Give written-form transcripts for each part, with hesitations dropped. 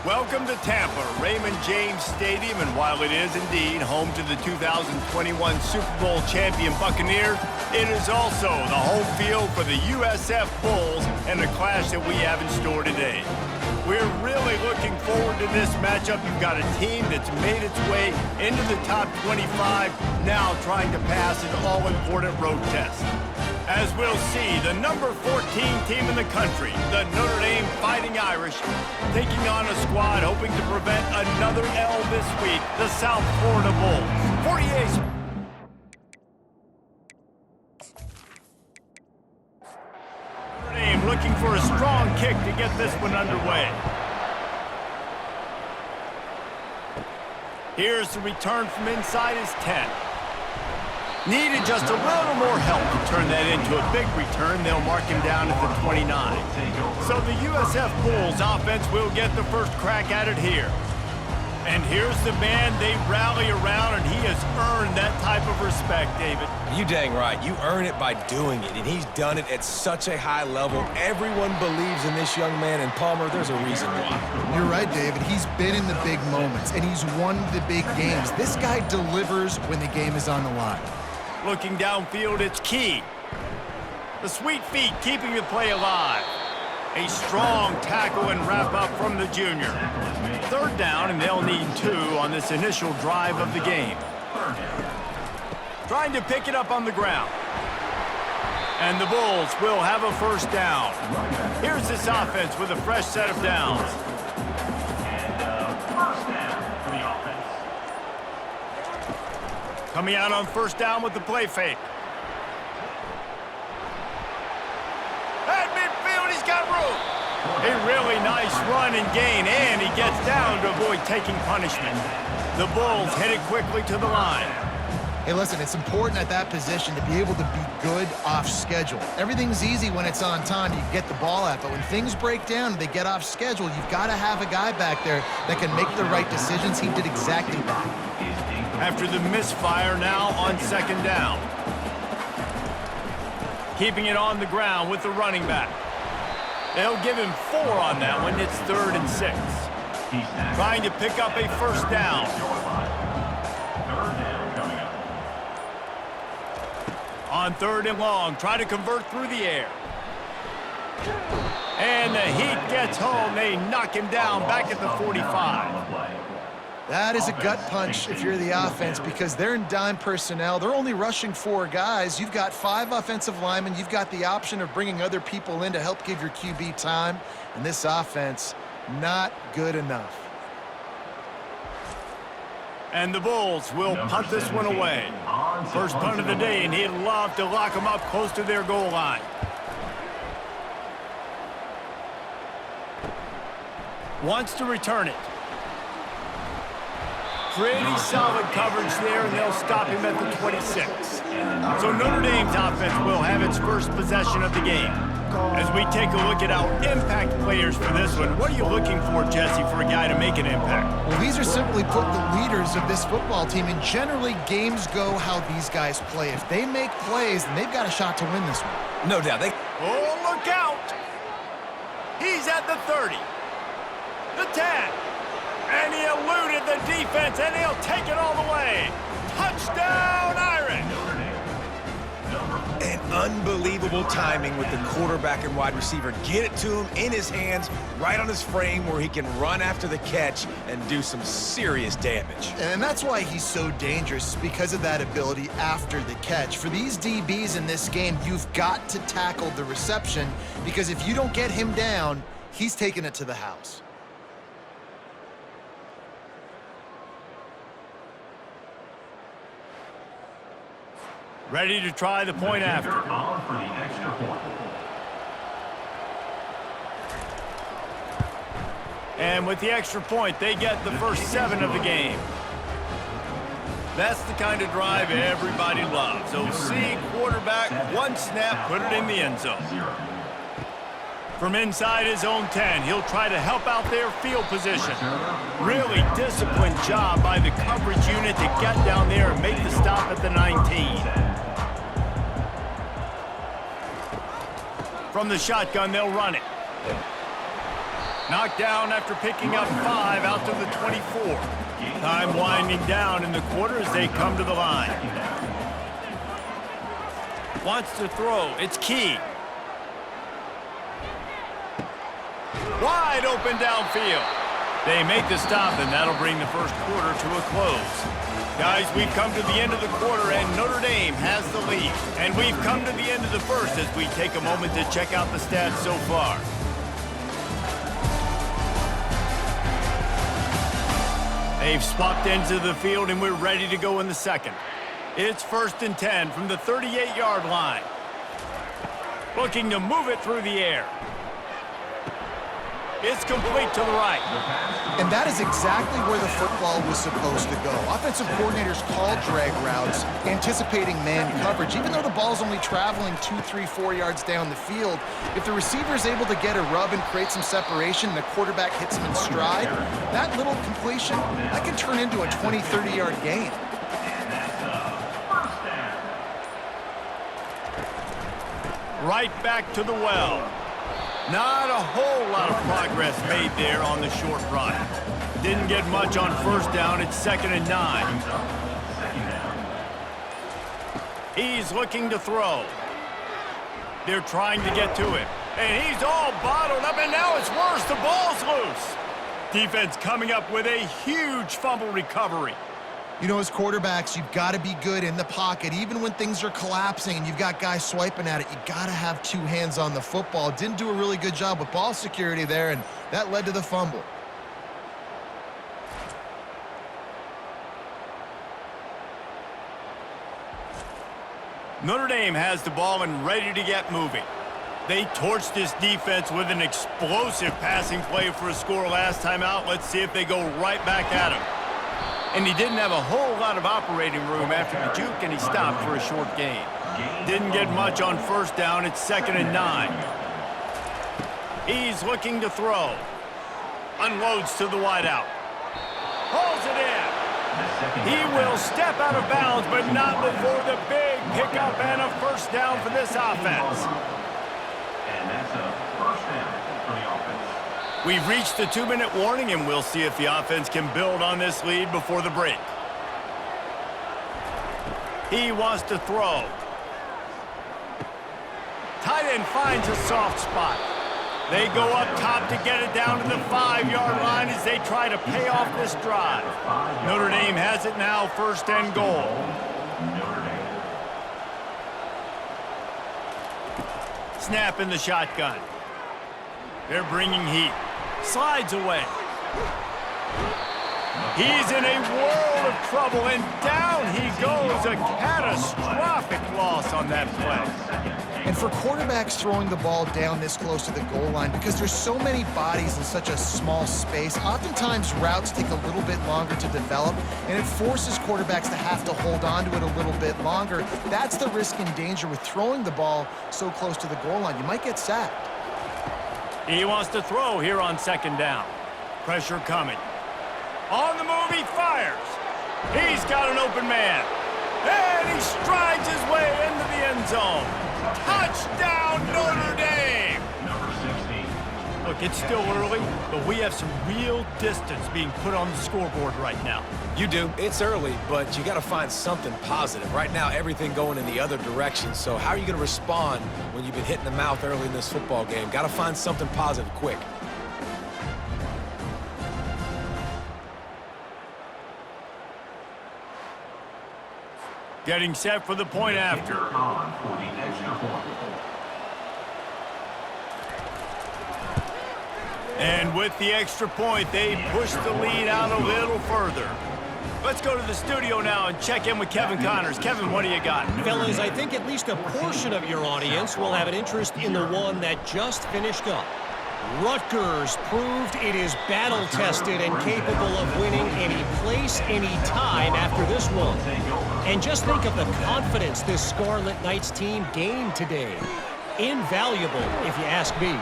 Welcome to Tampa, Raymond James Stadium, and while it is indeed home to the 2021 Super Bowl champion Buccaneers, it is also the home field for the USF Bulls and the clash that we have in store today. We're really looking forward to this matchup. You've got a team that's made its way into the top 25, now trying to pass an all-important road test. As we'll see, the number 14 team in the country, the Notre Dame Fighting Irish, taking on a squad hoping to prevent another L this week, the South Florida Bulls. 48. Notre Dame looking for a strong kick to get this one underway. Here's the return from inside his 10. Needed just a little more help to turn that into a big return. They'll mark him down at the 29. So the USF Bulls offense will get the first crack at it here. And here's the man they rally around, and he has earned that type of respect, David. You dang right. You earn it by doing it, and he's done it at such a high level. Everyone believes in this young man, and Palmer, there's a reason why. You're right, David. He's been in the big moments, and he's won the big games. This guy delivers when the game is on the line. Looking downfield, it's key. The sweet feet keeping the play alive. A strong tackle and wrap up from the junior. Third down, and they'll need 2 on this initial drive of the game. Trying to pick it up on the ground. And the Bulls will have a first down. Here's this offense with a fresh set of downs. Coming out on first down with the play fake. At midfield, he's got room. A really nice run and gain, and he gets down to avoid taking punishment. The Bulls headed quickly to the line. Hey, listen, it's important at that position to be able to be good off schedule. Everything's easy when it's on time, you get the ball out, but when things break down and they get off schedule, you've got to have a guy back there that can make the right decisions. He did exactly that. After the misfire, now on second down. Keeping it on the ground with the running back. They'll give him 4 on that one. It's 3rd and 6. Trying to pick up a first down. On 3rd and long, try to convert through the air. And the heat gets home. They knock him down back at the 45. That is a gut punch if you're the offense because they're in dime personnel. They're only rushing 4 guys. You've got 5 offensive linemen. You've got the option of bringing other people in to help give your QB time. And this offense, not good enough. And the Bulls will punt this one away. First punt of the day, and he'd love to lock them up close to their goal line. Wants to return it. Pretty solid coverage there, and they'll stop him at the 26. So Notre Dame's offense will have its first possession of the game. As we take a look at our impact players for this one, what are you looking for, Jesse, for a guy to make an impact? Well, these are simply put the leaders of this football team, and generally games go how these guys play. If they make plays, then they've got a shot to win this one. No doubt. Oh, look out! He's at the 30, the 10. And he eluded the defense, and he'll take it all the way. Touchdown, Irish! And unbelievable timing with the quarterback and wide receiver. Get it to him in his hands, right on his frame where he can run after the catch and do some serious damage. And that's why he's so dangerous, because of that ability after the catch. For these DBs in this game, you've got to tackle the reception, because if you don't get him down, he's taking it to the house. Ready to try the point after. And with the extra point, they get the first 7 of the game. That's the kind of drive everybody loves. OC, quarterback, 1 snap, put it in the end zone. From inside his own 10, he'll try to help out their field position. Really disciplined job by the coverage unit to get down there and make the stop at the 19. From the shotgun, they'll run it. Knocked down after picking up 5 out to the 24. Time winding down in the quarter as they come to the line. Wants to throw. It's Key. Wide open downfield. They make the stop, and that'll bring the first quarter to a close. Guys, we've come to the end of the quarter, and Notre Dame has the lead. And we've come to the end of the first as we take a moment to check out the stats so far. They've swapped ends of the field, and we're ready to go in the second. It's 1st and 10 from the 38-yard line. Looking to move it through the air. It's complete to the right. And that is exactly where the football was supposed to go. Offensive coordinators called drag routes, anticipating man coverage. Even though the ball's only traveling 2, 3, 4 yards down the field, if the receiver is able to get a rub and create some separation and the quarterback hits him in stride, that little completion, that can turn into a 20, 30-yard gain. Right back to the well. Not a whole lot of progress made there on the short run. Didn't get much on 1st down. It's 2nd and 9. He's looking to throw. They're trying to get to it. And he's all bottled up, and now it's worse. The ball's loose. Defense coming up with a huge fumble recovery. You know, as quarterbacks, you've got to be good in the pocket. Even when things are collapsing and you've got guys swiping at it, you got to have 2 hands on the football. Didn't do a really good job with ball security there, and that led to the fumble. Notre Dame has the ball and ready to get moving. They torched this defense with an explosive passing play for a score last time out. Let's see if they go right back at him. And he didn't have a whole lot of operating room after the juke, and he stopped for a short gain. Didn't get much on 1st down. It's 2nd and 9. He's looking to throw. Unloads to the wideout. Hauls it in. He will step out of bounds, but not before the big pickup and a 1st down for this offense. And that's a 1st down for the offense. We've reached the 2-minute warning, and we'll see if the offense can build on this lead before the break. He wants to throw. Tight end finds a soft spot. They go up top to get it down to the 5-yard line as they try to pay off this drive. Notre Dame has it now, 1st and goal. Snap in the shotgun. They're bringing heat. Slides away. He's in a world of trouble, and down he goes. A catastrophic loss on that play. And for quarterbacks throwing the ball down this close to the goal line, because there's so many bodies in such a small space, oftentimes routes take a little bit longer to develop, and it forces quarterbacks to have to hold on to it a little bit longer. That's the risk and danger with throwing the ball so close to the goal line. You might get sacked. He wants to throw here on 2nd down. Pressure coming. On the move, he fires. He's got an open man. And he strides his way into the end zone. Touchdown, Notre Dame! Number 16. Look, it's still early, but we have some real distance being put on the scoreboard right now. You do. It's early, but you got to find something positive. Right now, everything going in the other direction. So how are you going to respond when you've been hit in the mouth early in this football game? Got to find something positive quick. Getting set for the point after. On for the extra point. And with the extra point, they push the lead out a little further. Let's go to the studio now and check in with Kevin Connors. Kevin, what do you got? Fellas, I think at least a portion of your audience will have an interest in the one that just finished up. Rutgers proved it is battle-tested and capable of winning any place, any time after this one. And just think of the confidence this Scarlet Knights team gained today. Invaluable, if you ask me.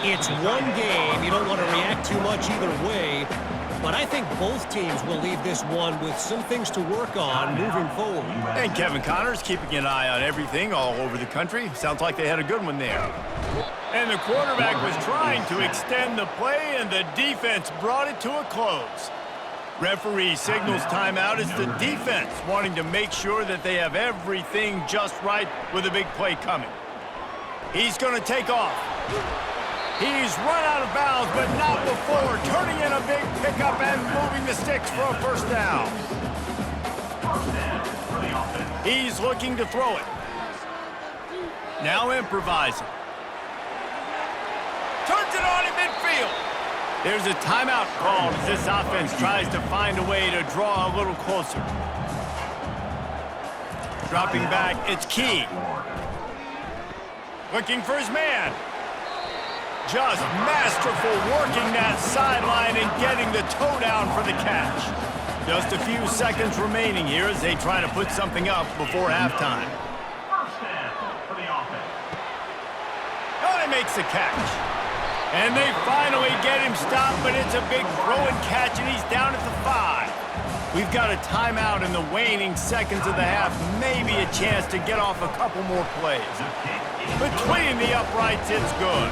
It's one game. You don't want to react too much either way. But I think both teams will leave this one with some things to work on moving forward. And Kevin Connors keeping an eye on everything all over the country. Sounds like they had a good one there. And the quarterback was trying to extend the play, and the defense brought it to a close. Referee signals timeout as the defense wanting to make sure that they have everything just right with a big play coming. He's going to take off. He's run out of bounds, but not before turning in a big pickup and moving the sticks for a first down. He's looking to throw it. Now improvising. Turns it on in midfield. There's a timeout called as this offense tries to find a way to draw a little closer. Dropping back, it's Key. Looking for his man. Just masterful working that sideline and getting the toe down for the catch. Just a few seconds remaining here as they try to put something up before halftime. Oh, he makes the catch. And they finally get him stopped, but it's a big throw and catch, and he's down at the 5. We've got a timeout in the waning seconds of the half, maybe a chance to get off a couple more plays. Between the uprights, it's good.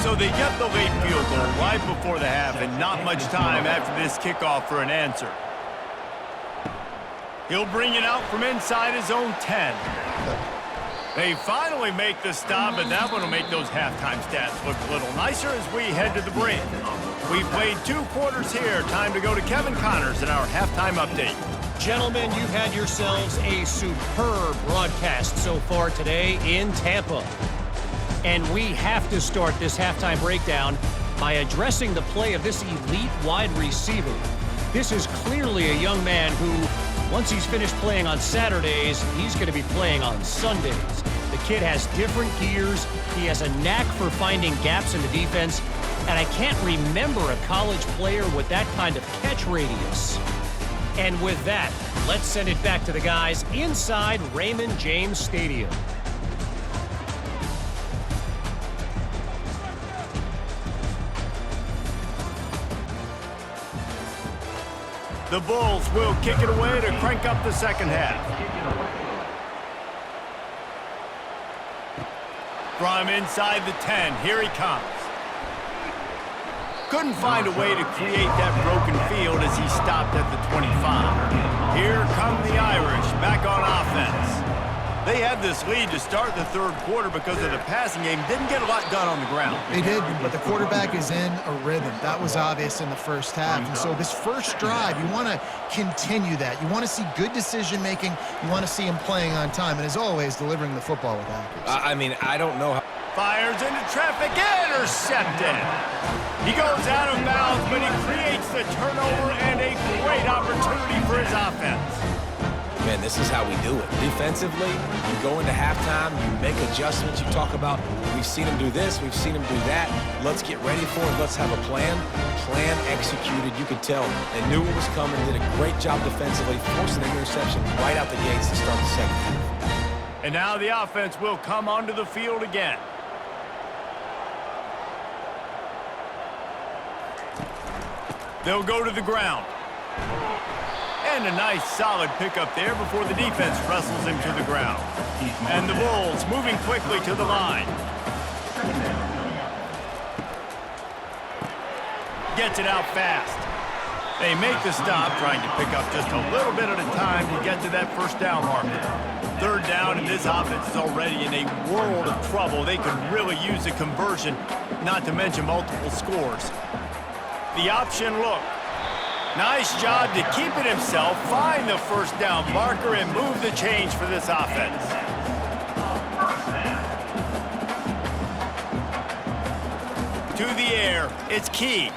So they get the late field goal right before the half, and not much time after this kickoff for an answer. He'll bring it out from inside his own 10. They finally make the stop, but that one will make those halftime stats look a little nicer as we head to the break. We've played 2 quarters here. Time to go to Kevin Connors in our halftime update. Gentlemen, you've had yourselves a superb broadcast so far today in Tampa. And we have to start this halftime breakdown by addressing the play of this elite wide receiver. This is clearly a young man who, once he's finished playing on Saturdays, he's going to be playing on Sundays. The kid has different gears. He has a knack for finding gaps in the defense. And I can't remember a college player with that kind of catch radius. And with that, let's send it back to the guys inside Raymond James Stadium. The Bulls will kick it away to crank up the second half. From inside the 10, here he comes. Couldn't find a way to create that broken field as he stopped at the 25. Here come the Irish back on offense. They had this lead to start the third quarter because of the passing game. Didn't get a lot done on the ground. They did, but the quarterback is in a rhythm. That was obvious in the first half. And so this first drive, you want to continue that. You want to see good decision-making. You want to see him playing on time. And as always, delivering the football with accuracy. I don't know how. Fires into traffic, intercepted. He goes out of bounds, but he creates the turnover and a great opportunity for his offense. Man, this is how we do it. Defensively, you go into halftime, you make adjustments, you talk about, we've seen him do this, we've seen him do that, let's get ready for it, let's have a plan. Plan executed, you could tell. They knew what was coming, did a great job defensively, forcing an interception right out the gates to start the second half. And now the offense will come onto the field again. They'll go to the ground. And a nice solid pickup there before the defense wrestles him to the ground. And the Bulls moving quickly to the line. Gets it out fast. They make the stop, trying to pick up just a little bit at a time to get to that first down marker. Third down, and this offense is already in a world of trouble. They could really use a conversion, not to mention multiple scores. The option look. Nice job to keep it himself, find the first down marker, and move the change for this offense. To the air, it's Key.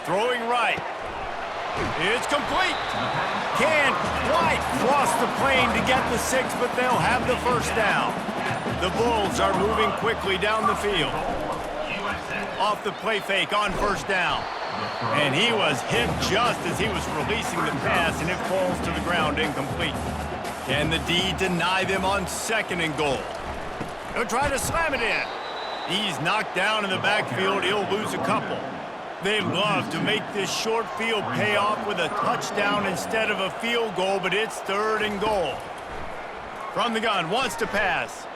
Throwing right. It's complete. Can't quite cross the plane to get the 6, but they'll have the first down. The Bulls are moving quickly down the field. Off the play fake on first down. And he was hit just as he was releasing the pass, and it falls to the ground incomplete. Can the D deny them on 2nd and goal? He'll try to slam it in. He's knocked down in the backfield. He'll lose a couple. They'd love to make this short field pay off with a touchdown instead of a field goal, but it's 3rd and goal. From the gun, wants to pass.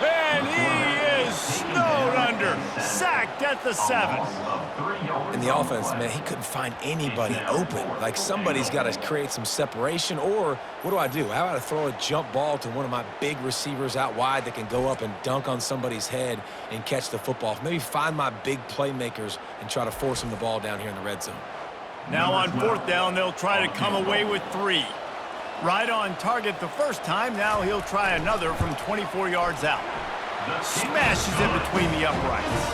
And he is snowed under. Sacked at the 7. In the offense, man, he couldn't find anybody open. Like, somebody's got to create some separation, or what do? How about I throw a jump ball to one of my big receivers out wide that can go up and dunk on somebody's head and catch the football? Maybe find my big playmakers and try to force them the ball down here in the red zone. Now on 4th down, they'll try to come away with 3. Right on target the first time. Now he'll try another from 24 yards out. Smashes it between the uprights.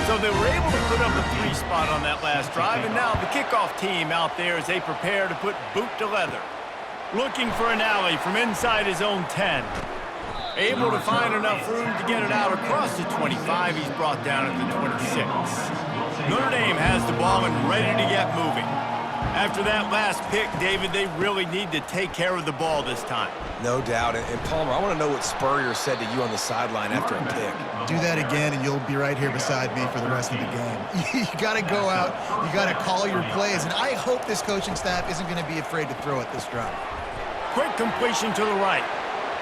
So they were able to put up a 3 spot on that last drive, and now the kickoff team out there as they prepare to put boot to leather. Looking for an alley from inside his own 10. Able to find enough room to get it out across the 25. He's brought down at the 26. Notre Dame has the ball and ready to get moving. After that last pick, David, they really need to take care of the ball this time. No doubt. And Palmer, I want to know what Spurrier said to you on the sideline after a pick. Do that again, and you'll be right here beside me for the rest of the game. You got to go out. You got to call your plays, and I hope this coaching staff isn't going to be afraid to throw it this drive. Quick completion to the right.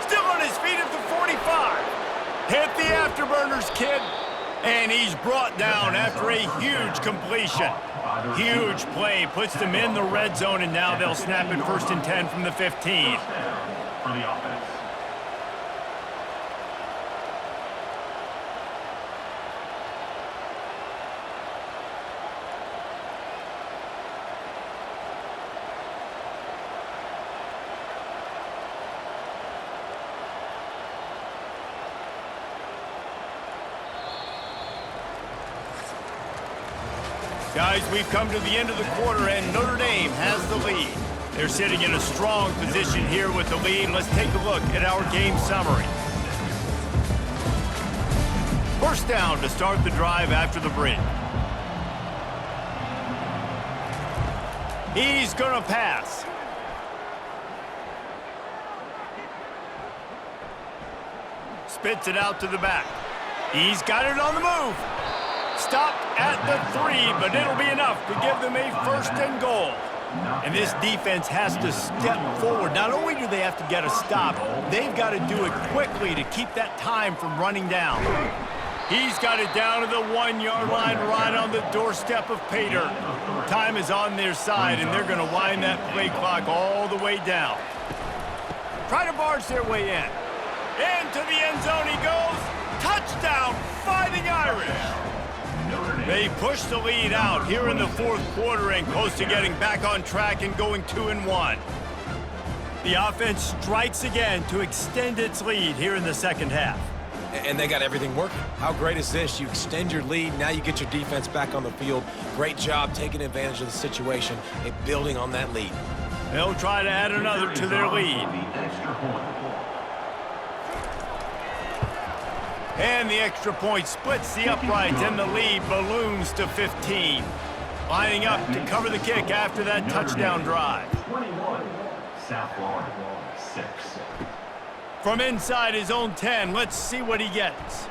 Still on his feet at the 45. Hit the afterburners, kid. And he's brought down after a huge completion. Huge play, puts them in the red zone, and now they'll snap it 1st and 10 from the 15. For the offense. Guys, we've come to the end of the quarter, and Notre Dame has the lead. They're sitting in a strong position here with the lead. Let's take a look at our game summary. 1st down to start the drive after the break. He's going to pass. Spits it out to the back. He's got it on the move. Stopped at the 3, but it'll be enough to give them a 1st and goal. And this defense has to step forward. Not only do they have to get a stop, they've got to do it quickly to keep that time from running down. He's got it down to the 1-yard line right on the doorstep of Pater. Time is on their side, and they're going to wind that play clock all the way down. Try to barge their way in. Into the end zone he goes. Touchdown, Fighting Irish. They push the lead out here in the 4th quarter and close to getting back on track and going 2-1. The offense strikes again to extend its lead here in the 2nd half. And they got everything working. How great is this? You extend your lead, now you get your defense back on the field. Great job taking advantage of the situation and building on that lead. They'll try to add another to their lead. And the extra point splits the uprights, and the lead balloons to 15. Lining up to cover the kick after that touchdown drive. 21, South Florida, 6. From inside his own 10, let's see what he gets.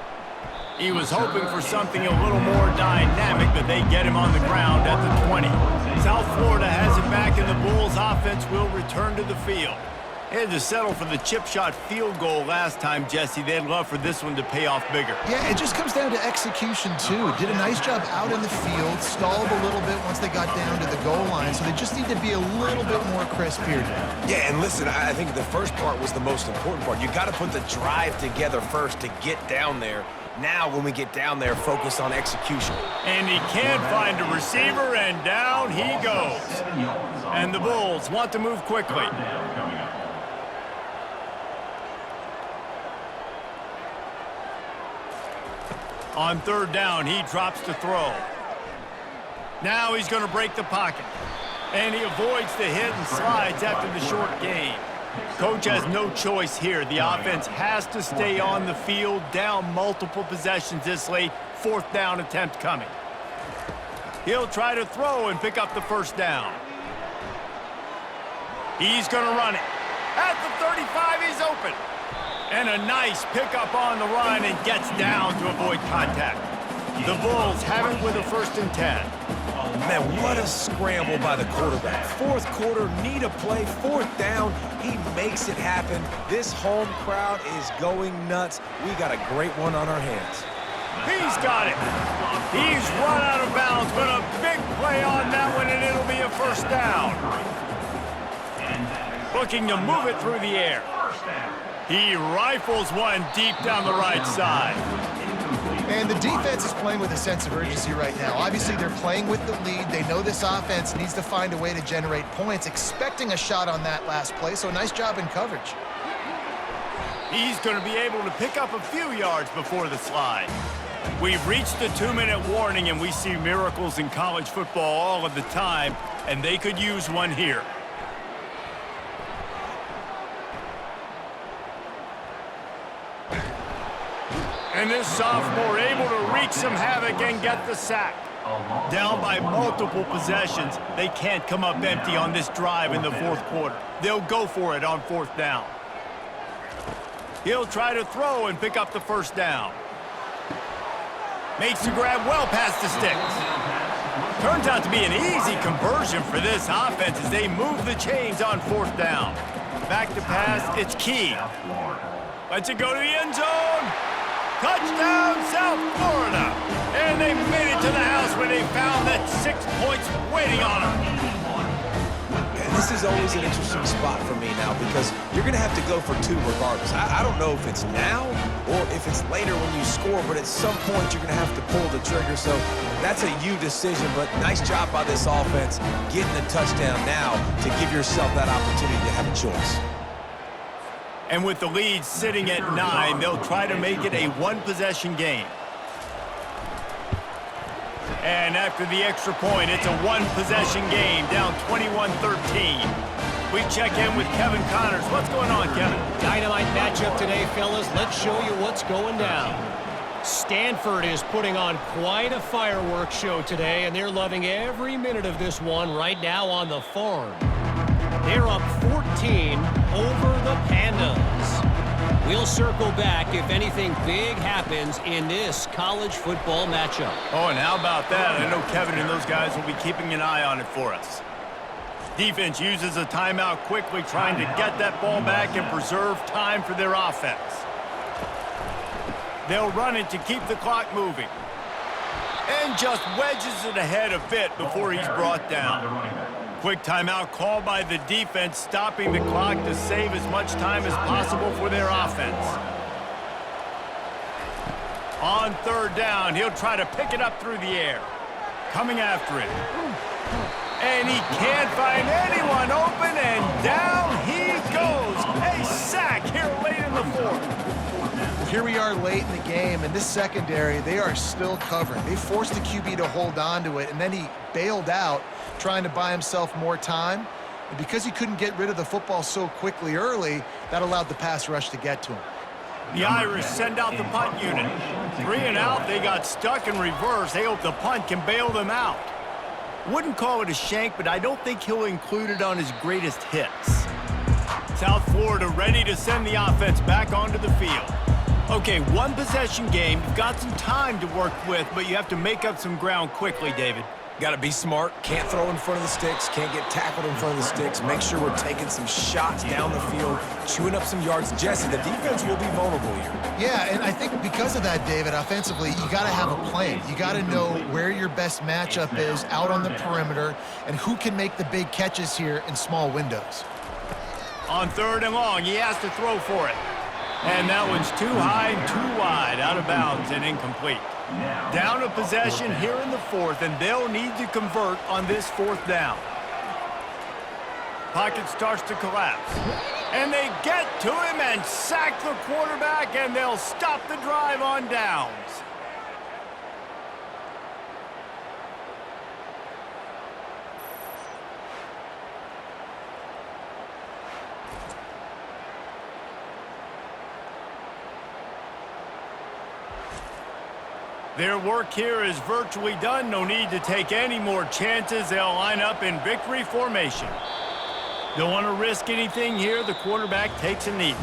He was hoping for something a little more dynamic, but they get him on the ground at the 20. South Florida has it back, and the Bulls offense will return to the field. They had to settle for the chip shot field goal last time, Jesse. They'd love for this one to pay off bigger. Yeah, it just comes down to execution, too. Did a nice job out in the field, stalled a little bit once they got down to the goal line, so they just need to be a little bit more crisp here, Dan. Yeah, and listen, I think the first part was the most important part. You got to put the drive together first to get down there. Now, when we get down there, focus on execution. And he can't find a receiver, and down he goes. And the Bulls want to move quickly. On 3rd down, he drops to throw. Now he's going to break the pocket. And he avoids the hit and slides after the short gain. Coach has no choice here. The offense has to stay on the field, down multiple possessions this late. 4th down attempt coming. He'll try to throw and pick up the first down. He's going to run it. At the 35, he's open. And a nice pickup on the run and gets down to avoid contact. The Bulls have it with a 1st and 10. Man, what a scramble by the quarterback. 4th quarter, need a play, 4th down. He makes it happen. This home crowd is going nuts. We got a great one on our hands. He's got it. He's run out of bounds, but a big play on that one, and it'll be a 1st down. Looking to move it through the air. He rifles one deep down the right side. And the defense is playing with a sense of urgency right now. Obviously, they're playing with the lead. They know this offense needs to find a way to generate points, expecting a shot on that last play, so nice job in coverage. He's going to be able to pick up a few yards before the slide. We've reached the 2-minute warning, and we see miracles in college football all of the time, and they could use one here. And this sophomore able to wreak some havoc and get the sack. Down by multiple possessions, they can't come up empty on this drive in the 4th quarter. They'll go for it on 4th down. He'll try to throw and pick up the 1st down. Makes the grab well past the sticks. Turns out to be an easy conversion for this offense as they move the chains on 4th down. Back to pass, it's key. Lets it go to the end zone. Touchdown, South Florida. And they made it to the house when they found that 6 points waiting on them. And this is always an interesting spot for me now because you're going to have to go for 2 regardless. I don't know if it's now or if it's later when you score, but at some point you're going to have to pull the trigger. So that's a you decision, but nice job by this offense getting the touchdown now to give yourself that opportunity to have a choice. And with the lead sitting at 9, they'll try to make it a 1-possession game. And after the extra point, it's a 1-possession game, down 21-13. We check in with Kevin Connors. What's going on, Kevin? Dynamite matchup today, fellas. Let's show you what's going down. Stanford is putting on quite a fireworks show today, and they're loving every minute of this one right now on the farm. They're up 14 over the Pandas. We'll circle back if anything big happens in this college football matchup. Oh, and how about that? I know Kevin and those guys will be keeping an eye on it for us. Defense uses a timeout quickly, trying to get that ball back and preserve time for their offense. They'll run it to keep the clock moving. And just wedges it ahead a bit before he's brought down. Quick timeout called by the defense, stopping the clock to save as much time as possible for their offense. On 3rd down, he'll try to pick it up through the air. Coming after it. And he can't find anyone open, and down he goes. A sack here late in the 4th. Here we are late in the game, and this secondary, they are still covering. They forced the QB to hold on to it, and then he bailed out, trying to buy himself more time. And because he couldn't get rid of the football so quickly early, that allowed the pass rush to get to him. The Irish send out the punt unit. 3 and out, they got stuck in reverse. They hope the punt can bail them out. Wouldn't call it a shank, but I don't think he'll include it on his greatest hits. South Florida ready to send the offense back onto the field. Okay, 1-possession game. You've got some time to work with, but you have to make up some ground quickly, David. Got to be smart. Can't throw in front of the sticks. Can't get tackled in front of the sticks. Make sure we're taking some shots down the field, chewing up some yards. Jesse, the defense will be vulnerable here. Yeah, and I think because of that, David, offensively, you got to have a plan. You got to know where your best matchup is out on the perimeter and who can make the big catches here in small windows. On 3rd and long, he has to throw for it. And that one's too high and too wide, out of bounds and incomplete. Down a possession here in the 4th, and they'll need to convert on this 4th down. Pocket starts to collapse. And they get to him and sack the quarterback, and they'll stop the drive on downs. Their work here is virtually done. No need to take any more chances. They'll line up in victory formation. Don't want to risk anything here. The quarterback takes a knee.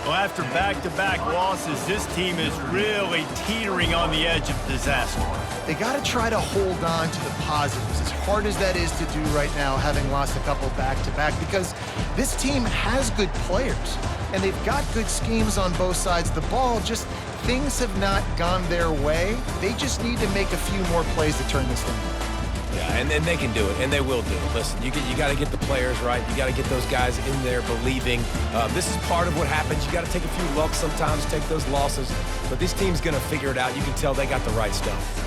Well, after back-to-back losses, this team is really teetering on the edge of disaster. They got to try to hold on to the positives, as hard as that is to do right now, having lost a couple back-to-back, because this team has good players, and they've got good schemes on both sides of the ball. Just things have not gone their way. They just need to make a few more plays to turn this thing around. Yeah, and they can do it, and they will do it. Listen, you got to get the players right. You got to get those guys in there believing. This is part of what happens. You got to take a few lumps sometimes, take those losses. But this team's going to figure it out. You can tell they got the right stuff.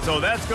So that's going